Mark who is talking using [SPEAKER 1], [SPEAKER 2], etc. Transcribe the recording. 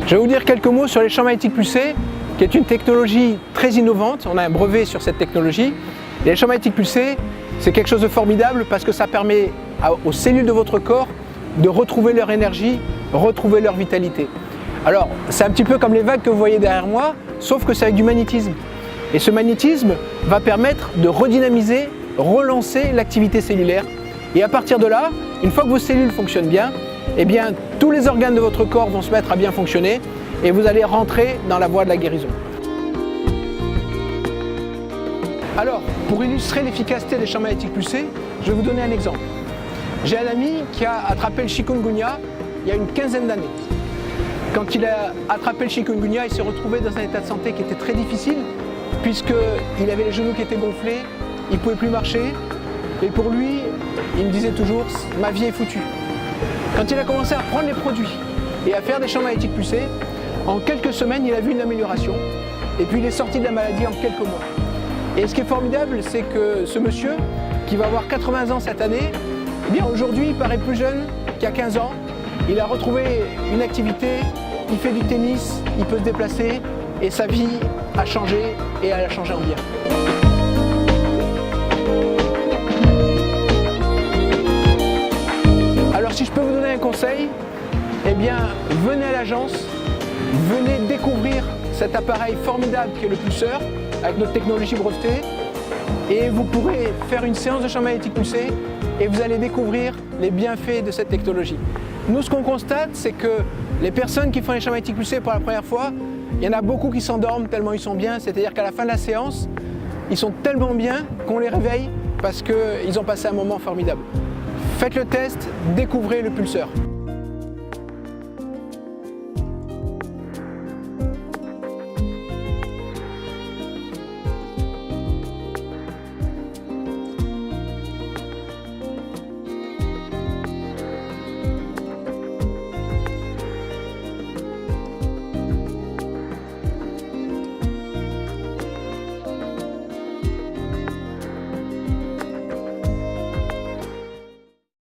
[SPEAKER 1] Je vais vous dire quelques mots sur les champs magnétiques pulsés, qui est une technologie très innovante. On a un brevet sur cette technologie. Et les champs magnétiques pulsés, c'est quelque chose de formidable parce que ça permet aux cellules de votre corps de retrouver leur énergie, retrouver leur vitalité. Alors, c'est un petit peu comme les vagues que vous voyez derrière moi, sauf que c'est avec du magnétisme. Et ce magnétisme va permettre de redynamiser, relancer l'activité cellulaire. Et à partir de là, une fois que vos cellules fonctionnent bien, eh bien, tous les organes de votre corps vont se mettre à bien fonctionner et vous allez rentrer dans la voie de la guérison. Alors, pour illustrer l'efficacité des champs magnétiques pulsés, je vais vous donner un exemple. J'ai un ami qui a attrapé le chikungunya il y a une quinzaine d'années. Quand il a attrapé le chikungunya, il s'est retrouvé dans un état de santé qui était très difficile puisqu'il avait les genoux qui étaient gonflés, il ne pouvait plus marcher et pour lui, il me disait toujours « ma vie est foutue ». Quand il a commencé à prendre les produits et à faire des champs magnétiques pulsés, en quelques semaines, il a vu une amélioration et puis il est sorti de la maladie en quelques mois. Et ce qui est formidable, c'est que ce monsieur, qui va avoir 80 ans cette année, eh bien aujourd'hui, il paraît plus jeune qu'il y a 15 ans. Il a retrouvé une activité, il fait du tennis, il peut se déplacer et sa vie a changé et elle a changé en bien. Alors si je peux vous donner un conseil, eh bien venez à l'agence, venez découvrir cet appareil formidable qui est le pulseur avec notre technologie brevetée et vous pourrez faire une séance de champs magnétiques pulsés et vous allez découvrir les bienfaits de cette technologie. Nous, ce qu'on constate, c'est que les personnes qui font les champs magnétiques pulsés pour la première fois, il y en a beaucoup qui s'endorment tellement ils sont bien, c'est-à-dire qu'à la fin de la séance, ils sont tellement bien qu'on les réveille parce qu'ils ont passé un moment formidable. Faites le test, découvrez le pulseur.